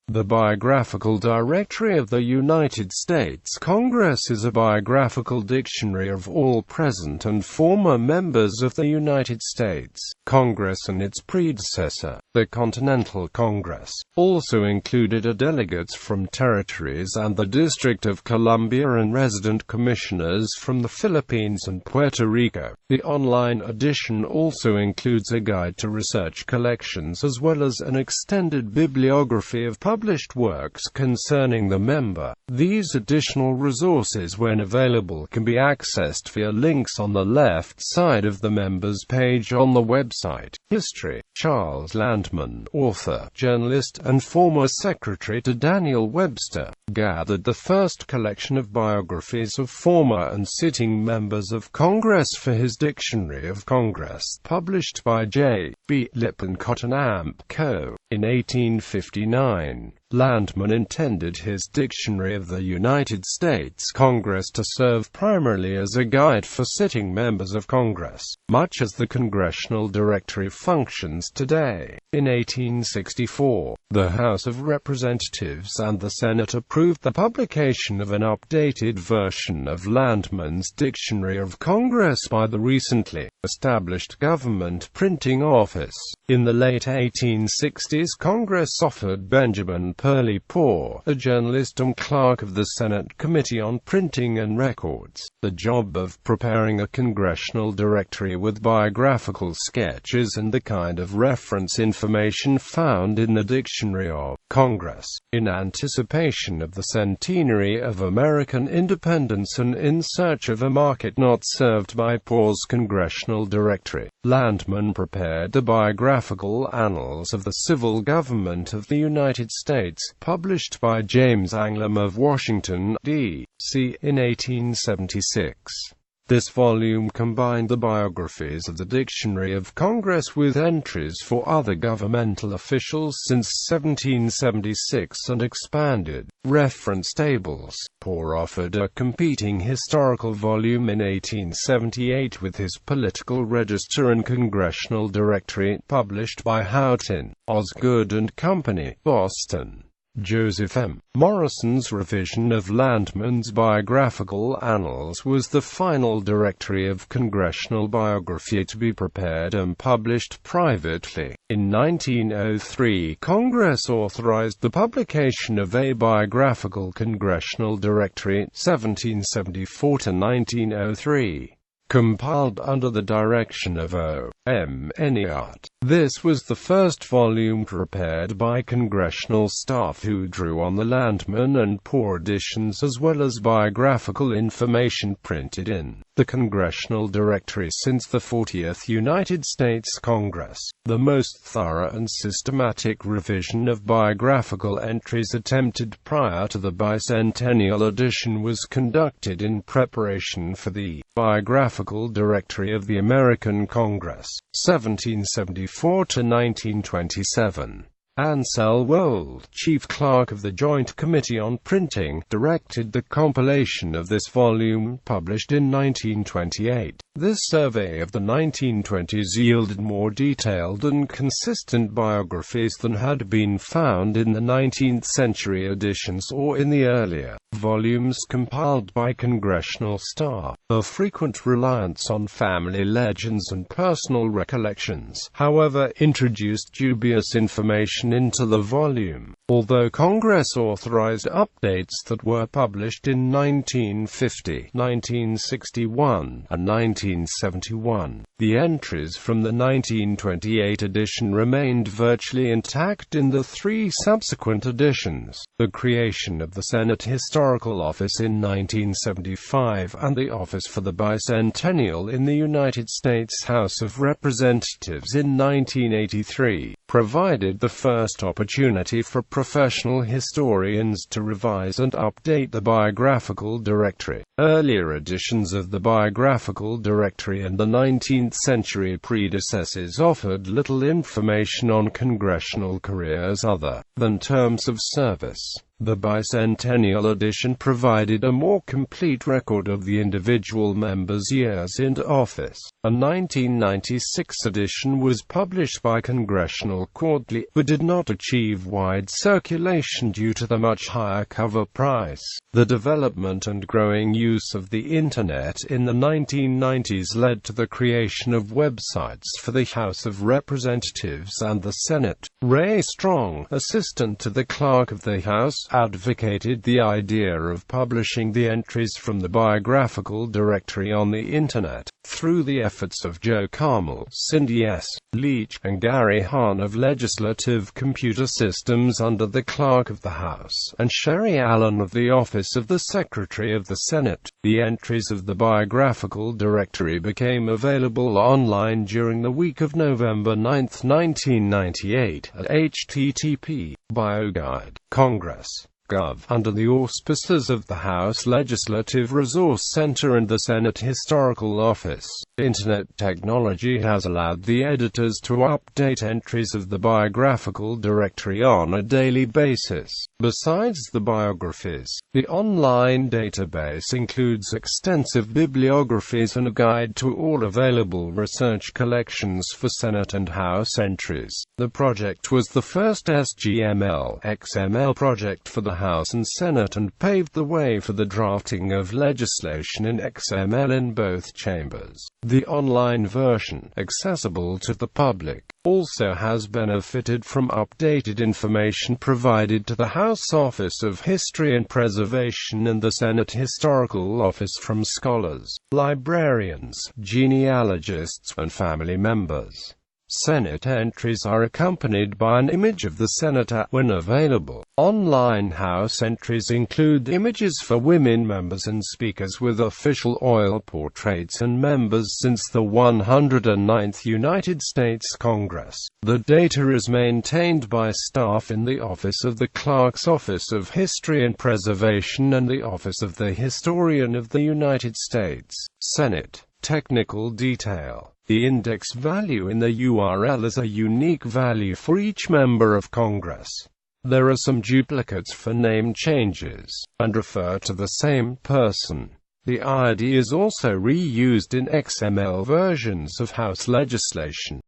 The Biographical Directory of the United States Congress is a biographical dictionary of all present and former members of the United States Congress, and its predecessor, the Continental Congress, also included delegates from territories and the District of Columbia and resident commissioners from the Philippines and Puerto Rico. The online edition also includes a guide to research collections as well as an extended bibliography of published works concerning the member. These additional resources, when available, can be accessed via links on the left side of the members page on the website. History. Charles Landman, author, journalist, and former secretary to Daniel Webster, gathered the first collection of biographies of former and sitting members of Congress for his Dictionary of Congress, published by J. B. Lippin Cotton Amp Co. in 1859. Landman intended his Dictionary of the United States Congress to serve primarily as a guide for sitting members of Congress, much as the Congressional Directory functions today. In 1864, the House of Representatives and the Senate approved the publication of an updated version of Landman's Dictionary of Congress by the recently established Government Printing Office. In the late 1860s, Congress offered Benjamin Perley Poore, a journalist and clerk of the Senate Committee on Printing and Records, the job of preparing a congressional directory with biographical sketches and the kind of reference information found in the Dictionary of Congress. In anticipation of the centenary of American independence and in search of a market not served by Poore's congressional directory, Landman prepared the Biographical Annals of the Civil Government of the United States, published by James Anglem of Washington, D.C. in 1876. This volume combined the biographies of the Dictionary of Congress with entries for other governmental officials since 1776 and expanded reference tables. Poore offered a competing historical volume in 1878 with his Political Register and Congressional Directory, published by Houghton, Osgood and Company, Boston. Joseph M. Morrison's revision of Landman's Biographical Annals was the final directory of congressional biography to be prepared and published privately. In 1903, Congress authorized the publication of a biographical congressional directory, 1774 to 1903. Compiled under the direction of O. M. Enyart. This was the first volume prepared by congressional staff who drew on the Landman and Poore editions as well as biographical information printed in the Congressional Directory since the 40th United States Congress. The most thorough and systematic revision of biographical entries attempted prior to the bicentennial edition was conducted in preparation for the Biographical Directory of the American Congress, 1774 to 1927. Ansel Wold, chief clerk of the Joint Committee on Printing, directed the compilation of this volume, published in 1928. This survey of the 1920s yielded more detailed and consistent biographies than had been found in the 19th century editions or in the earlier volumes compiled by congressional staff. A frequent reliance on family legends and personal recollections, however, introduced dubious information into the volume. Although Congress authorized updates that were published in 1950, 1961, and 1971, the entries from the 1928 edition remained virtually intact in the three subsequent editions. The creation of the Senate Historical Office in 1975 and the Office for the Bicentennial in the United States House of Representatives in 1983 provided the first opportunity for professional historians to revise and update the Biographical Directory. Earlier editions of the Biographical Directory and the 19th century predecessors offered little information on congressional careers other than terms of service. The bicentennial edition provided a more complete record of the individual members' years in office. A 1996 edition was published by Congressional Quarterly, but did not achieve wide circulation due to the much higher cover price. The development and growing use of the Internet in the 1990s led to the creation of websites for the House of Representatives and the Senate. Ray Strong, assistant to the Clerk of the House, advocated the idea of publishing the entries from the Biographical directory on the Internet. Through the efforts of Joe Carmel, Cindy S. Leach, and Gary Hahn of Legislative Computer Systems under the Clerk of the House, and Sherry Allen of the Office of the Secretary of the Senate, the entries of the Biographical directory became available online during the week of November 9, 1998, at http://bioguide. Congress. Gov. Under the auspices of the House Legislative Resource Center and the Senate Historical Office. Internet technology has allowed the editors to update entries of the Biographical directory on a daily basis. Besides the biographies, the online database includes extensive bibliographies and a guide to all available research collections for Senate and House entries. The project was the first SGML/XML project for the House and Senate and paved the way for the drafting of legislation in XML in both chambers. The online version, accessible to the public, also has benefited from updated information provided to the House Office of History and Preservation and the Senate Historical Office from scholars, librarians, genealogists, and family members. Senate entries are accompanied by an image of the senator, when available. Online House entries include images for women members and speakers with official oil portraits and members since the 109th United States Congress. The data is maintained by staff in the Office of the Clerk's Office of History and Preservation and the Office of the Historian of the United States. Senate. Technical detail. The index value in the URL is a unique value for each member of Congress. There are some duplicates for name changes, and refer to the same person. The ID is also reused in XML versions of House legislation.